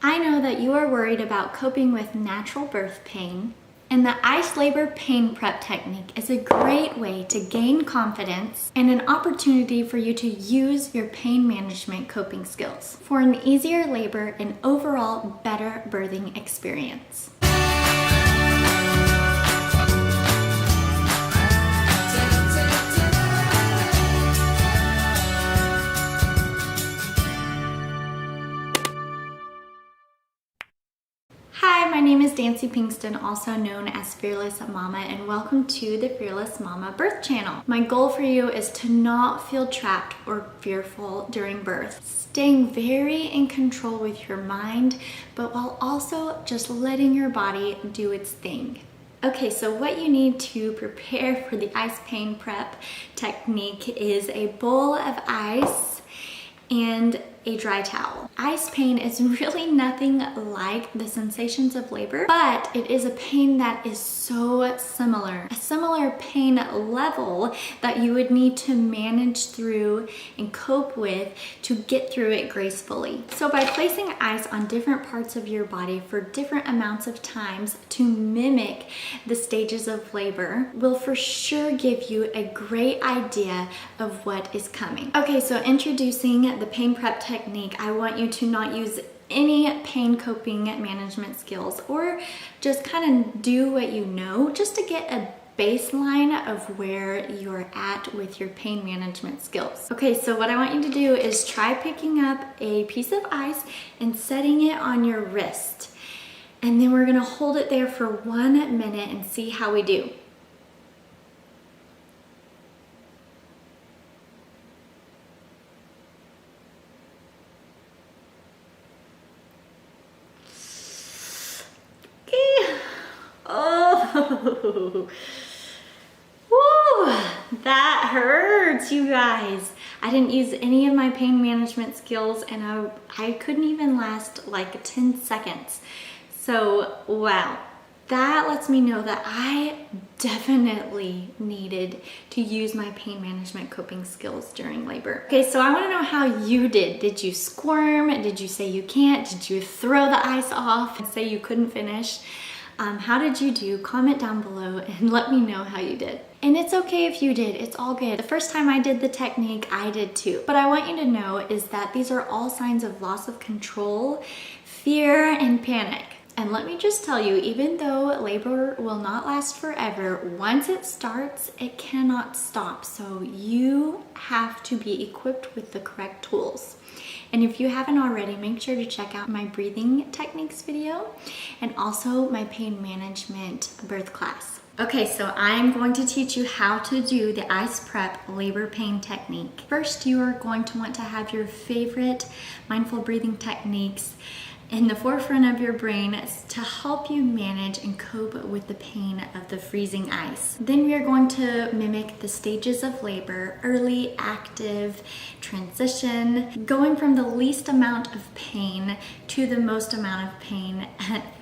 I know that you are worried about coping with natural birth pain, and the ICE labor pain prep technique is a great way to gain confidence and an opportunity for you to use your pain management coping skills for an easier labor and overall better birthing experience. Hi, my name is Dancee Pinkston, also known as Fearless Momma, and welcome to the Fearless Momma Birth Channel. My goal for you is to not feel trapped or fearful during birth, staying very in control with your mind, but while also just letting your body do its thing. Okay, so what you need to prepare for the ice pain prep technique is a bowl of ice and a dry towel. Ice pain is really nothing like the sensations of labor, but it is a pain that is so similar. A similar pain level that you would need to manage through and cope with to get through it gracefully. So by placing ice on different parts of your body for different amounts of times to mimic the stages of labor will for sure give you a great idea of what is coming. Okay, so introducing the pain prep technique, I want you to not use any pain coping management skills or just kind of do what you know just to get a baseline of where you're at with your pain management skills. Okay, so what I want you to do is try picking up a piece of ice and setting it on your wrist. And then we're gonna hold it there for 1 minute and see how we do. Oh, woo, that hurts, you guys. I didn't use any of my pain management skills and I couldn't even last like 10 seconds. So, wow, that lets me know that I definitely needed to use my pain management coping skills during labor. Okay, so I wanna know how you did. Did you squirm? Did you say you can't? Did you throw the ice off and say you couldn't finish? How did you do? Comment down below and let me know how you did. And it's okay if you did, it's all good. The first time I did the technique, I did too. But I want you to know is that these are all signs of loss of control, fear, and panic. And let me just tell you, even though labor will not last forever, once it starts, it cannot stop. So you have to be equipped with the correct tools. And if you haven't already, make sure to check out my breathing techniques video and also my pain management birth class. Okay, so I'm going to teach you how to do the ice prep labor pain technique. First, you are going to want to have your favorite mindful breathing techniques in the forefront of your brain to help you manage and cope with the pain of the freezing ice. Then we are going to mimic the stages of labor: early, active, transition, going from the least amount of pain to the most amount of pain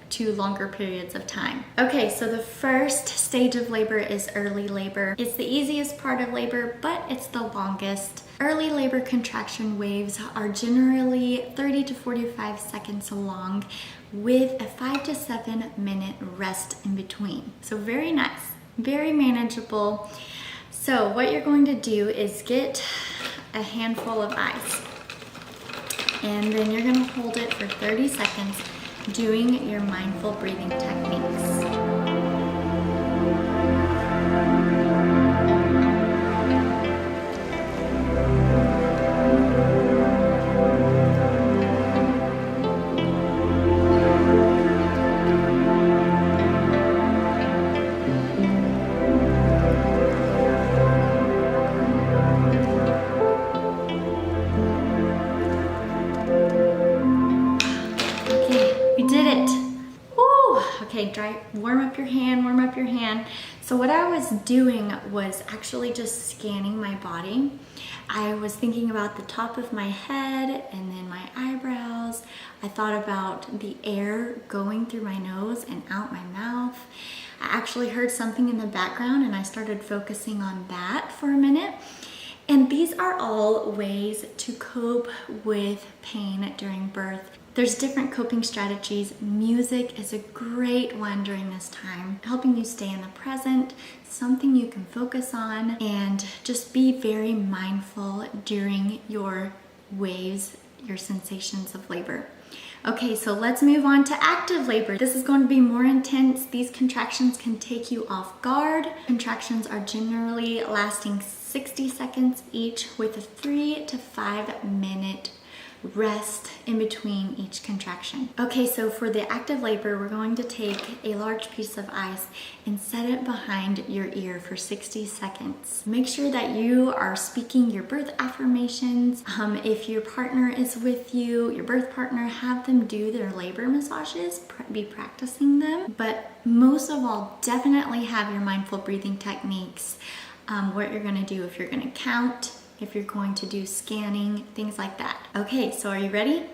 to longer periods of time. Okay, so the first stage of labor is early labor. It's the easiest part of labor, but it's the longest. Early labor contraction waves are generally 30 to 45 seconds long with a 5 to 7 minute rest in between. So very nice, very manageable. So what you're going to do is get a handful of ice and then you're gonna hold it for 30 seconds doing your mindful breathing techniques. Warm up your hand. So what I was doing was actually just scanning my body. I was thinking about the top of my head and then my eyebrows. I thought about the air going through my nose and out my mouth. I actually heard something in the background and I started focusing on that for a minute. And these are all ways to cope with pain during birth. There's different coping strategies. Music is a great one during this time, helping you stay in the present, something you can focus on, and just be very mindful during your waves, your sensations of labor. Okay, so let's move on to active labor. This is going to be more intense. These contractions can take you off guard. Contractions are generally lasting 60 seconds each with a 3 to 5 minute rest in between each contraction. Okay, so for the active labor, we're going to take a large piece of ice and set it behind your ear for 60 seconds. Make sure that you are speaking your birth affirmations. If your partner is with you, your birth partner, have them do their labor massages, be practicing them. But most of all, definitely have your mindful breathing techniques. What you're gonna do, if you're gonna count, if you're going to do scanning, things like that. Okay, so are you ready?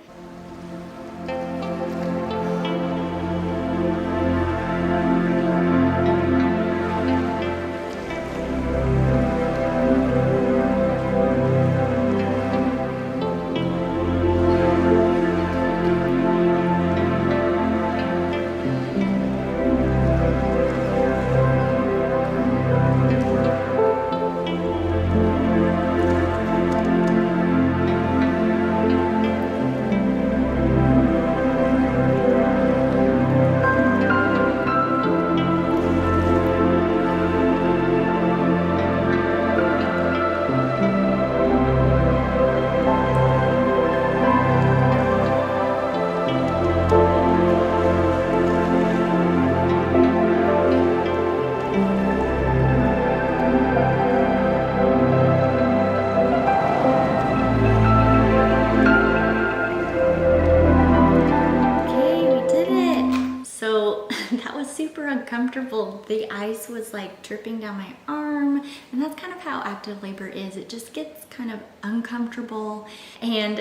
Uncomfortable. The ice was like dripping down my arm, and that's kind of how active labor is. It just gets kind of uncomfortable, and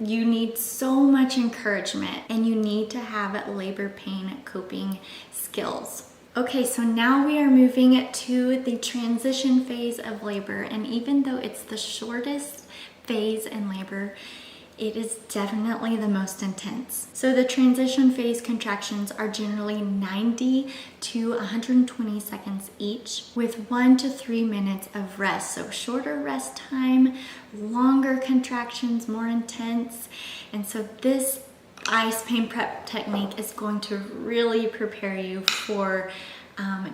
you need so much encouragement, and you need to have labor pain coping skills. Okay, so now we are moving to the transition phase of labor, and even though it's the shortest phase in labor, it is definitely the most intense. So the transition phase contractions are generally 90 to 120 seconds each with 1 to 3 minutes of rest. So shorter rest time, longer contractions, more intense. And so this ice pain prep technique is going to really prepare you for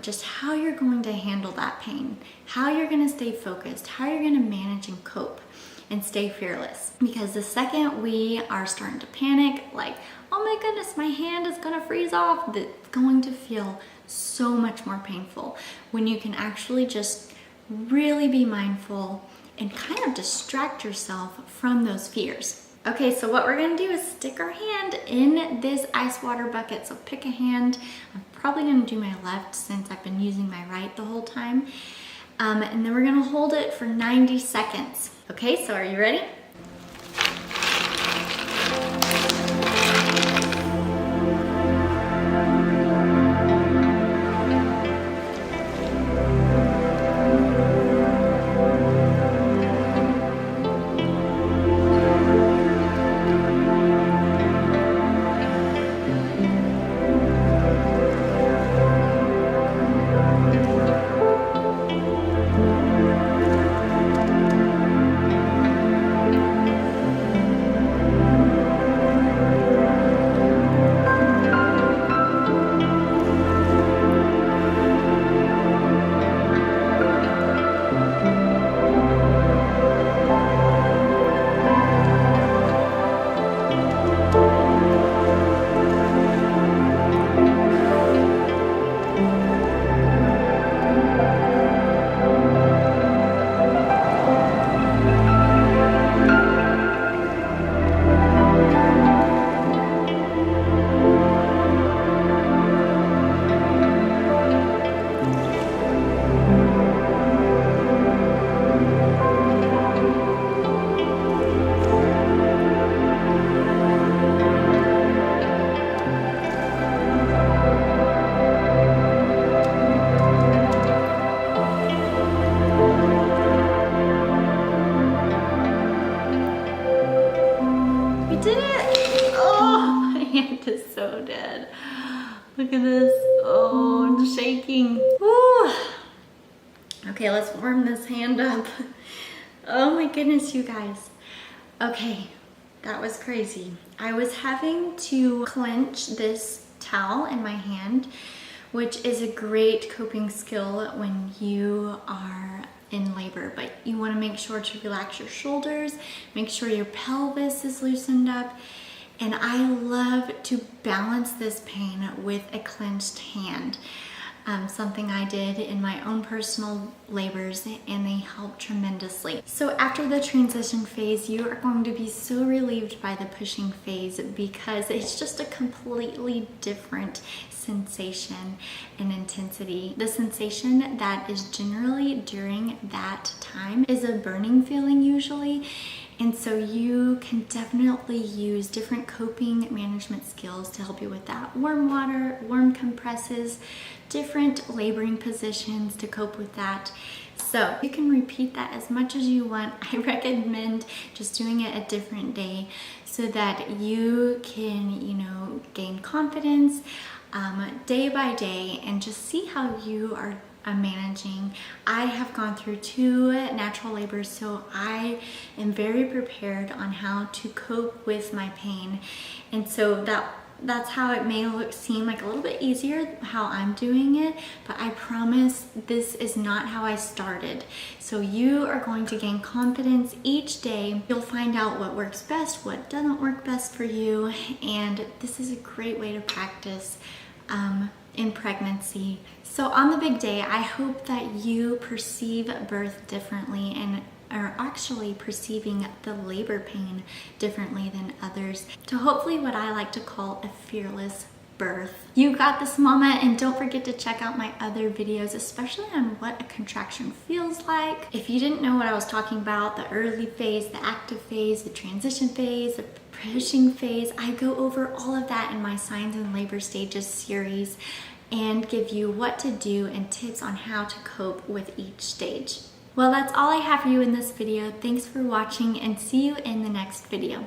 just how you're going to handle that pain, how you're gonna stay focused, how you're gonna manage and cope and stay fearless. Because the second we are starting to panic, like, oh my goodness, my hand is gonna freeze off, it's going to feel so much more painful when you can actually just really be mindful and kind of distract yourself from those fears. Okay, so what we're gonna do is stick our hand in this ice water bucket. So pick a hand. I'm probably gonna do my left since I've been using my right the whole time. And then we're gonna hold it for 90 seconds. Okay, so are you ready? so dead. Look at this. Oh, I'm shaking. Woo. Okay, let's warm this hand up. Oh my goodness, you guys. Okay, that was crazy. I was having to clench this towel in my hand, which is a great coping skill when you are in labor, but you want to make sure to relax your shoulders, make sure your pelvis is loosened up. And I love to balance this pain with a clenched hand. Something I did in my own personal labors, and they help tremendously. So after the transition phase, you are going to be so relieved by the pushing phase because it's just a completely different sensation and intensity. The sensation that is generally during that time is a burning feeling usually. And so you can definitely use different coping management skills to help you with that. Warm water, warm compresses, different laboring positions to cope with that. So you can repeat that as much as you want. I recommend just doing it a different day so that you can, gain confidence day by day and just see how you are managing. I have gone through 2 natural labors, so I am very prepared on how to cope with my pain. And so that's how it may seem like a little bit easier how I'm doing it, but I promise this is not how I started. So you are going to gain confidence each day. You'll find out what works best, what doesn't work best for you, and this is a great way to practice in pregnancy. So on the big day, I hope that you perceive birth differently and are actually perceiving the labor pain differently than others, to hopefully what I like to call a fearless birth. You got this, mama, and don't forget to check out my other videos, especially on what a contraction feels like. If you didn't know what I was talking about, the early phase, the active phase, the transition phase, the pushing phase, I go over all of that in my Signs and Labor Stages series and give you what to do and tips on how to cope with each stage. Well, that's all I have for you in this video. Thanks for watching and see you in the next video.